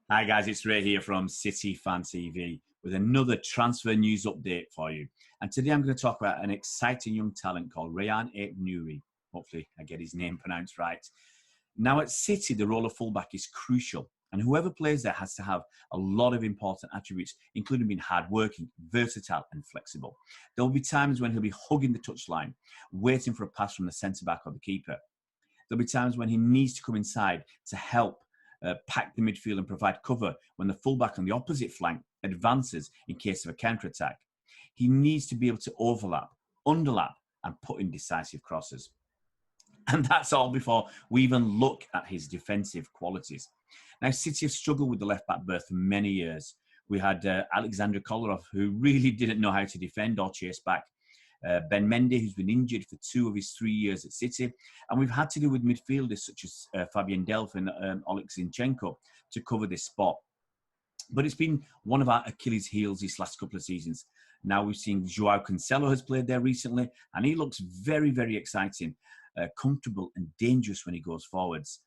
Hi guys, it's Ray here from City Fan TV with another transfer news update for you. And today I'm going to talk about an exciting young talent called Rayan Ait-Nouri. Hopefully I get his name pronounced right. Now at City, the role of fullback is crucial, and whoever plays there has to have a lot of important attributes, including being hardworking, versatile and flexible. There will be times when he'll be hugging the touchline, waiting for a pass from the centre-back or the keeper. There'll be times when he needs to come inside to help pack the midfield and provide cover when the fullback on the opposite flank advances in case of a counter-attack. He needs to be able to overlap, underlap, and put in decisive crosses. And that's all before we even look at his defensive qualities. Now, City have struggled with the left-back berth for many years. We had Alexander Kolarov, who really didn't know how to defend or chase back. Ben Mendy, who's been injured for 2 of his 3 years at City. And we've had to do with midfielders such as Fabian Delph and Oleg Zinchenko to cover this spot. But it's been one of our Achilles' heels these last couple of seasons. Now we've seen Joao Cancelo has played there recently, and he looks very, very exciting, comfortable and dangerous when he goes forwards.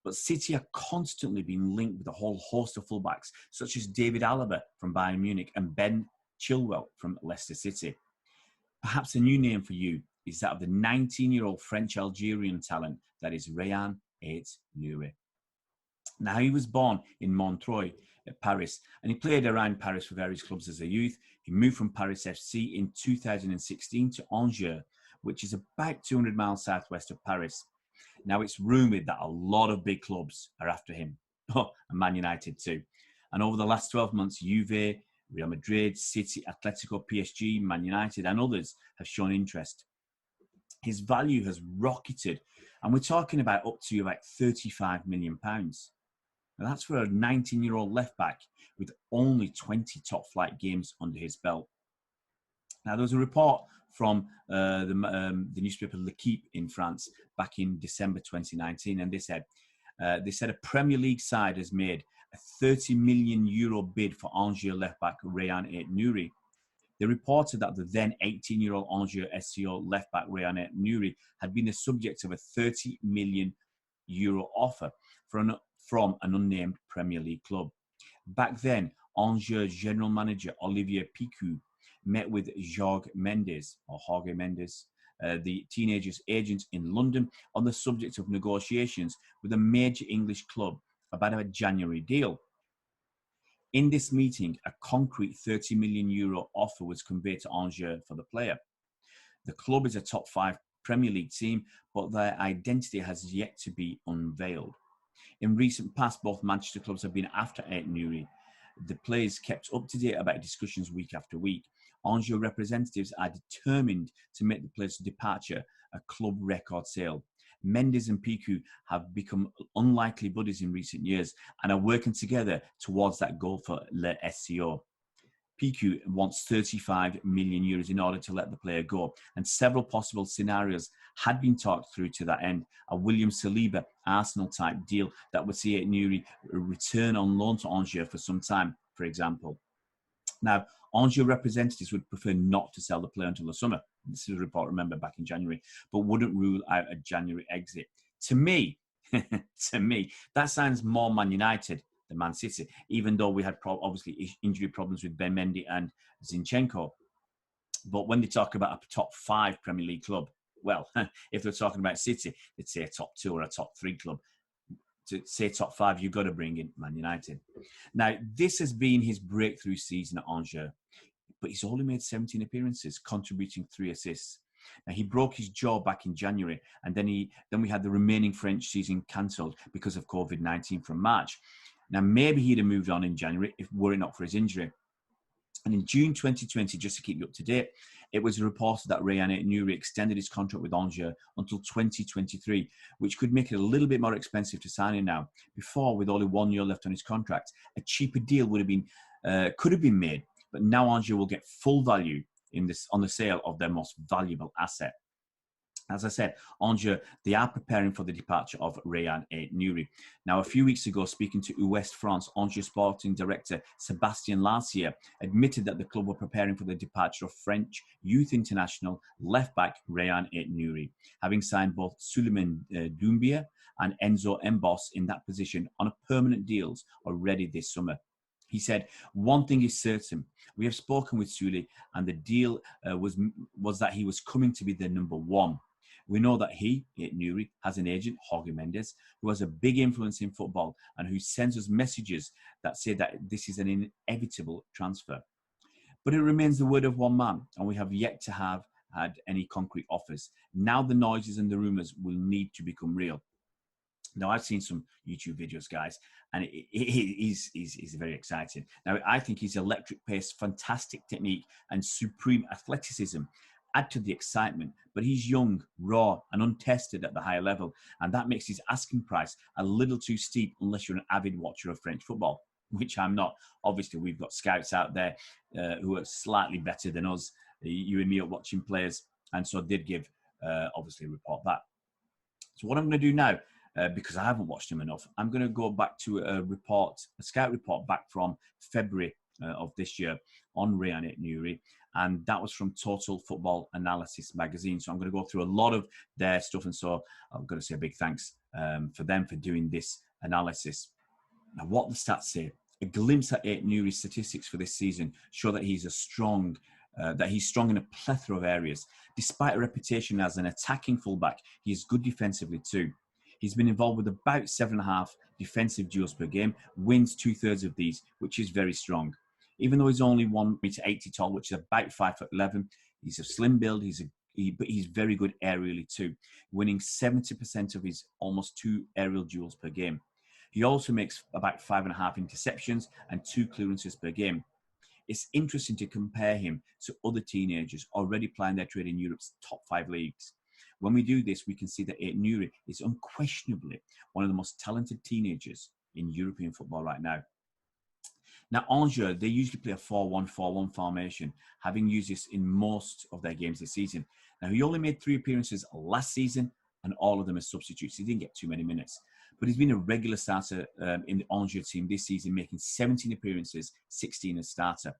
But City are constantly being linked with a whole host of fullbacks, such as David Alaba from Bayern Munich and Ben Chilwell from Leicester City. Perhaps a new name for you is that of the 19-year-old French-Algerian talent that is Rayan Ait-Nouri. Now, he was born in Montreuil, Paris, and he played around Paris for various clubs as a youth. He moved from Paris FC in 2016 to Angers, which is about 200 miles southwest of Paris. Now, it's rumoured that a lot of big clubs are after him. Oh, and Man United too. And over the last 12 months, Juve, Real Madrid, City, Atletico, PSG, Man United and others have shown interest. His value has rocketed, and we're talking about up to about £35 million. Now that's for a 19-year-old left-back with only 20 top-flight games under his belt. Now, there was a report from the newspaper L'Equipe in France back in December 2019, and they said a Premier League side has made a €30 million bid for Angers left-back Rayan Ait-Nouri. They reported that the then 18-year-old Angers SCO left-back Rayan Ait-Nouri had been the subject of a €30 million offer from an unnamed Premier League club. Back then, Angers general manager Olivier Picou met with Jorge Mendes, the teenager's agent in London, on the subject of negotiations with a major English club about a January deal. In this meeting, a concrete €30 million offer was conveyed to Angers for the player. The club is a top 5 Premier League team, but their identity has yet to be unveiled. In recent past, both Manchester clubs have been after Ait-Nouri. The players kept up to date about discussions week after week. Angers representatives are determined to make the player's departure a club record sale. Mendes and Picou have become unlikely buddies in recent years and are working together towards that goal for Le SCO. Picou wants €35 million in order to let the player go, and several possible scenarios had been talked through to that end. A William Saliba Arsenal-type deal that would see Ait-Nouri return on loan to Angers for some time, for example. Now, Angers representatives would prefer not to sell the player until the summer. This is a report, remember, back in January, but wouldn't rule out a January exit. To me, that sounds more Man United than Man City, even though we had obviously injury problems with Ben Mendy and Zinchenko. But when they talk about a top 5 Premier League club, well, if they're talking about City, they'd say a top 2 or a top 3 club. To say top 5, you've got to bring in Man United. Now, this has been his breakthrough season at Angers, but he's only made 17 appearances, contributing 3 assists. Now, he broke his jaw back in January, and then we had the remaining French season cancelled because of COVID-19 from March. Now, maybe he'd have moved on in January if were it not for his injury. And in June 2020, just to keep you up to date, it was reported that Rayan Ait-Nouri extended his contract with Angers until 2023, which could make it a little bit more expensive to sign him now. Before, with only 1 year left on his contract, a cheaper deal could have been made, but now Angers will get full value on the sale of their most valuable asset. As I said, Angers, they are preparing for the departure of Rayan Ait-Nouri. Now, a few weeks ago, speaking to Ouest France, Angers sporting director Sébastien Larcier admitted that the club were preparing for the departure of French youth international left-back Rayan Ait-Nouri, having signed both Souleymane Doumbia and Enzo Embos in that position on permanent deals already this summer. He said, "One thing is certain. We have spoken with Souley, and the deal was that he was coming to be the number one. We know that he, Ait-Nouri, has an agent, Jorge Mendes, who has a big influence in football and who sends us messages that say that this is an inevitable transfer. But it remains the word of one man, and we have yet to have had any concrete offers. Now the noises and the rumours will need to become real." Now, I've seen some YouTube videos, guys, and he's very exciting. Now, I think his electric pace, fantastic technique, and supreme athleticism add to the excitement, but he's young, raw, and untested at the higher level, and that makes his asking price a little too steep unless you're an avid watcher of French football, which I'm not. Obviously, we've got scouts out there who are slightly better than us. You and me are watching players, and so they'd give, obviously, a report that. So what I'm going to do now, because I haven't watched him enough, I'm going to go back to a scout report back from February of this year on Rayan Ait-Nouri, and that was from Total Football Analysis magazine. So I'm going to go through a lot of their stuff, and so I'm going to say a big thanks for them for doing this analysis. Now, what the stats say: a glimpse at Ait-Nouri's statistics for this season show that he's strong in a plethora of areas. Despite a reputation as an attacking fullback, he is good defensively too. He's been involved with about 7.5 defensive duels per game, wins 2/3 of these, which is very strong. Even though he's only 1.80 m tall, which is about 5'11", he's a slim build. But he's very good aerially too, winning 70% of his almost 2 aerial duels per game. He also makes about 5.5 interceptions and 2 clearances per game. It's interesting to compare him to other teenagers already playing their trade in Europe's top 5 leagues. When we do this, we can see that Ait-Nouri is unquestionably one of the most talented teenagers in European football right now. Now, Angers, they usually play a 4-1-4-1 formation, having used this in most of their games this season. Now, he only made 3 appearances last season, and all of them as substitutes. He didn't get too many minutes. But he's been a regular starter in the Angers team this season, making 17 appearances, 16 as starter.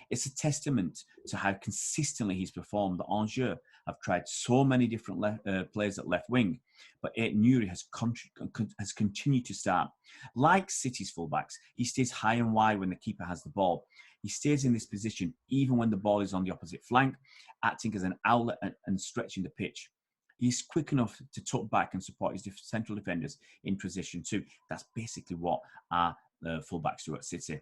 It's a testament to how consistently he's performed that Angers have tried so many different players at left wing, but Ait-Nouri has continued to start. Like City's fullbacks, he stays high and wide when the keeper has the ball. He stays in this position even when the ball is on the opposite flank, acting as an outlet and stretching the pitch. He's quick enough to tuck back and support his central defenders in transition too. That's basically what our fullbacks do at City.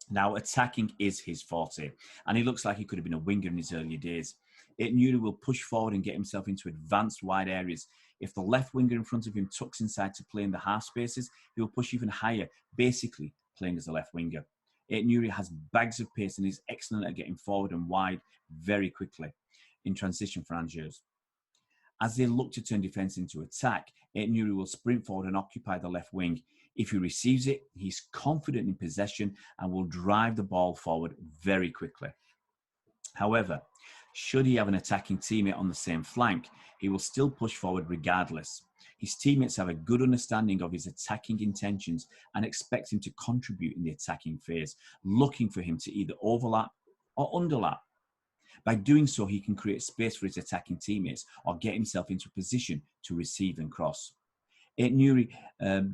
Now, attacking is his forte, and he looks like he could have been a winger in his earlier days. Ait-Nouri will push forward and get himself into advanced wide areas. If the left winger in front of him tucks inside to play in the half spaces, he will push even higher, basically playing as a left winger. Ait-Nouri has bags of pace and is excellent at getting forward and wide very quickly in transition for Angers. As they look to turn defence into attack, Ait-Nouri will sprint forward and occupy the left wing. If he receives it, he's confident in possession and will drive the ball forward very quickly. However, should he have an attacking teammate on the same flank, he will still push forward regardless. His teammates have a good understanding of his attacking intentions and expect him to contribute in the attacking phase, looking for him to either overlap or underlap. By doing so, he can create space for his attacking teammates or get himself into a position to receive and cross. Ait-Nouri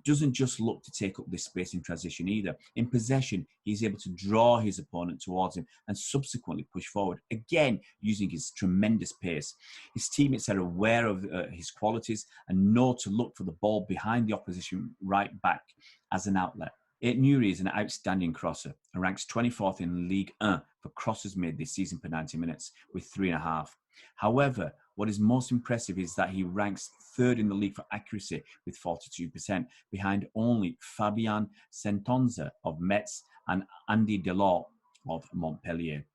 doesn't just look to take up this space in transition either. In possession, he's able to draw his opponent towards him and subsequently push forward, again using his tremendous pace. His teammates are aware of his qualities and know to look for the ball behind the opposition right back as an outlet. Ait-Nouri is an outstanding crosser and ranks 24th in Ligue 1 for crosses made this season per 90 minutes with 3.5. However, what is most impressive is that he ranks 3rd in the league for accuracy with 42%, behind only Fabien Sentonza of Metz and Andy Delort of Montpellier.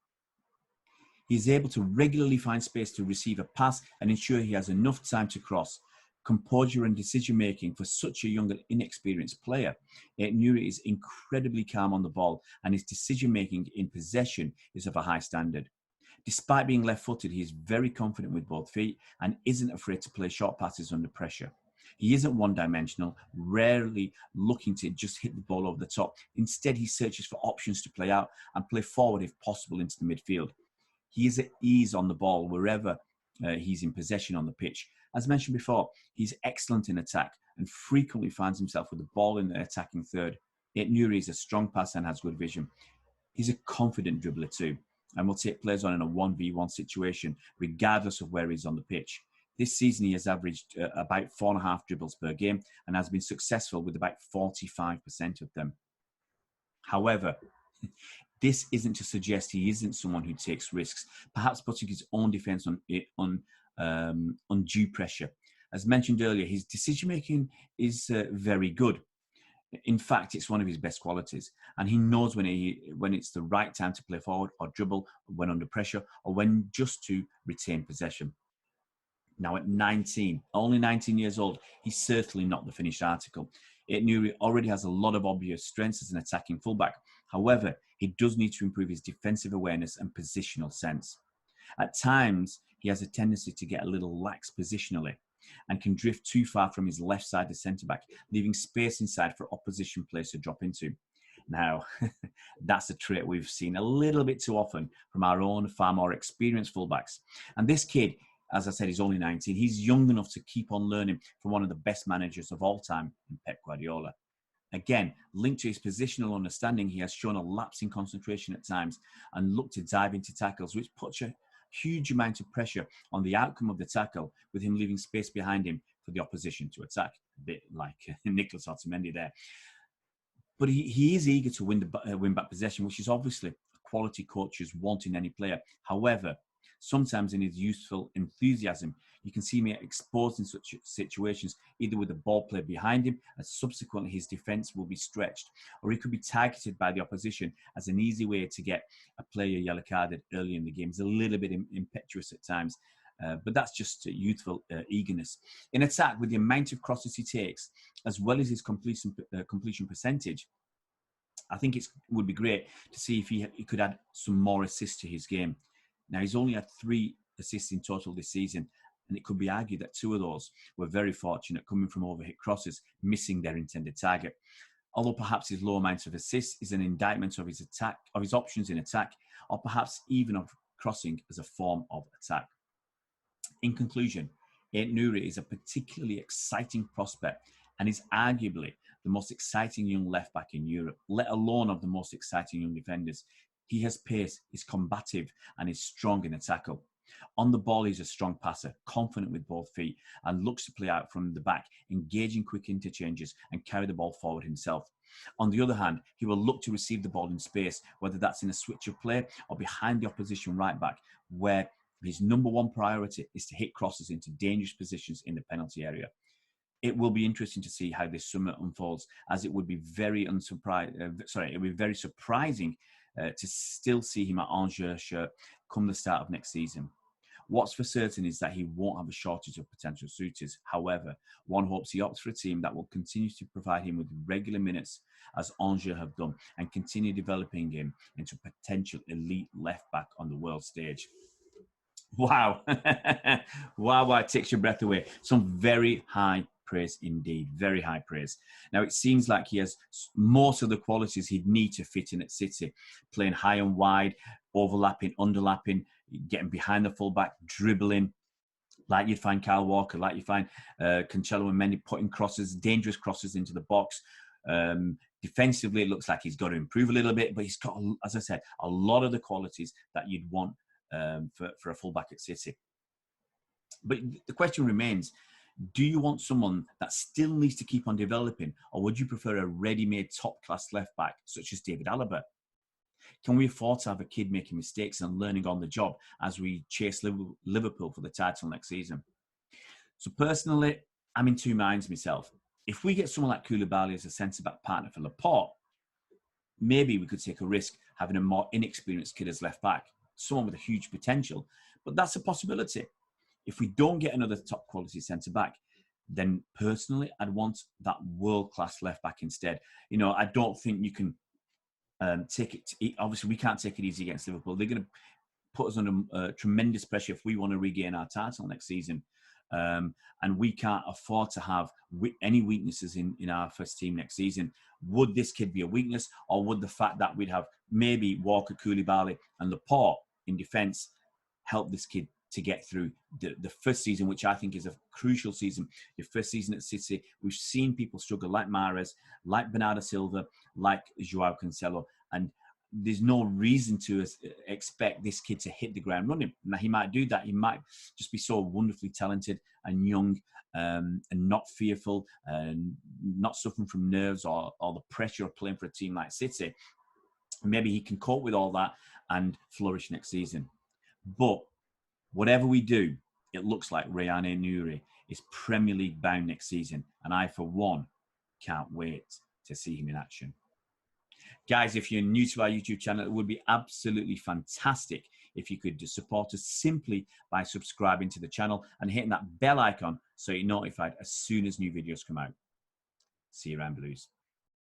He is able to regularly find space to receive a pass and ensure he has enough time to cross. Composure and decision-making for such a young and inexperienced player. Ait-Nouri is incredibly calm on the ball and his decision-making in possession is of a high standard. Despite being left-footed, he is very confident with both feet and isn't afraid to play short passes under pressure. He isn't one-dimensional, rarely looking to just hit the ball over the top. Instead, he searches for options to play out and play forward if possible into the midfield. He is at ease on the ball wherever he's in possession on the pitch. As mentioned before, he's excellent in attack and frequently finds himself with the ball in the attacking third. Ait-Nouri is a strong passer and has good vision. He's a confident dribbler too, and will take players on in a 1v1 situation, regardless of where he's on the pitch. This season, he has averaged about 4.5 dribbles per game and has been successful with about 45% of them. However, this isn't to suggest he isn't someone who takes risks, perhaps putting his own defence on undue pressure. As mentioned earlier, his decision-making is very good. In fact, it's one of his best qualities, and he knows when it's the right time to play forward or dribble when under pressure, or when just to retain possession. Now at 19, only 19 years old, he's certainly not the finished article. Ait-Nouri already has a lot of obvious strengths as an attacking fullback. However, he does need to improve his defensive awareness and positional sense. At times, he has a tendency to get a little lax positionally and can drift too far from his left-sided centre-back, leaving space inside for opposition players to drop into. Now, that's a trait we've seen a little bit too often from our own far more experienced fullbacks. And this kid, as I said, he's only 19. He's young enough to keep on learning from one of the best managers of all time, in Pep Guardiola. Again, linked to his positional understanding, he has shown a lapse in concentration at times and looked to dive into tackles, which puts a huge amount of pressure on the outcome of the tackle, with him leaving space behind him for the opposition to attack. A bit like Nicholas Otamendi there. But he is eager to win back possession, which is obviously a quality coaches want in any player. However, sometimes in his youthful enthusiasm, you can see him exposed in such situations, either with the ball played behind him, as subsequently his defence will be stretched, or he could be targeted by the opposition as an easy way to get a player yellow carded early in the game. He's a little bit impetuous at times, but that's just youthful eagerness. In attack, with the amount of crosses he takes, as well as his completion percentage, I think it would be great to see if he could add some more assists to his game. Now, he's only had 3 assists in total this season, and it could be argued that 2 of those were very fortunate, coming from overhit crosses, missing their intended target. Although perhaps his low amount of assists is an indictment of his attack, of his options in attack, or perhaps even of crossing as a form of attack. In conclusion, Ait-Nouri is a particularly exciting prospect and is arguably the most exciting young left-back in Europe, let alone of the most exciting young defenders. He has pace, is combative, and is strong in a tackle. On the ball, he's a strong passer, confident with both feet, and looks to play out from the back, engaging quick interchanges and carry the ball forward himself. On the other hand, he will look to receive the ball in space, whether that's in a switch of play or behind the opposition right back, where his number one priority is to hit crosses into dangerous positions in the penalty area. It will be interesting to see how this summer unfolds, as it would be very surprising to still see him at Angers shirt come the start of next season. What's for certain is that he won't have a shortage of potential suitors. However, one hopes he opts for a team that will continue to provide him with regular minutes, as Angers have done, and continue developing him into a potential elite left-back on the world stage. Wow. Wow, it takes your breath away. Some very high praise indeed. Very high praise. Now, it seems like he has most of the qualities he'd need to fit in at City. Playing high and wide, overlapping, underlapping, getting behind the fullback, dribbling, like you'd find Kyle Walker, like you find Cancelo and Mendy, putting crosses, dangerous crosses into the box. Defensively, it looks like he's got to improve a little bit, but he's got, as I said, a lot of the qualities that you'd want for a fullback at City. But the question remains, do you want someone that still needs to keep on developing, or would you prefer a ready-made top-class left-back such as David Alaba? Can we afford to have a kid making mistakes and learning on the job as we chase Liverpool for the title next season? So personally, I'm in 2 minds myself. If we get someone like Koulibaly as a centre-back partner for Laporte, maybe we could take a risk having a more inexperienced kid as left-back, someone with a huge potential, but that's a possibility. If we don't get another top quality centre back, then personally, I'd want that world-class left back instead. You know, I don't think you can take it. Obviously, we can't take it easy against Liverpool. They're going to put us under tremendous pressure if we want to regain our title next season. And we can't afford to have any weaknesses in our first team next season. Would this kid be a weakness, or would the fact that we'd have maybe Walker, Koulibaly and Laporte in defence help this kid to get through the first season, which I think is a crucial season? Your first season at City, we've seen people struggle like Mahrez, like Bernardo Silva, like Joao Cancelo, and there's no reason to expect this kid to hit the ground running. Now, he might do that. He might just be so wonderfully talented and young, and not fearful and not suffering from nerves or the pressure of playing for a team like City. Maybe he can cope with all that and flourish next season. But whatever we do, it looks like Rayan Ait-Nouri is Premier League bound next season. And I, for one, can't wait to see him in action. Guys, if you're new to our YouTube channel, it would be absolutely fantastic if you could support us simply by subscribing to the channel and hitting that bell icon so you're notified as soon as new videos come out. See you around, Blues.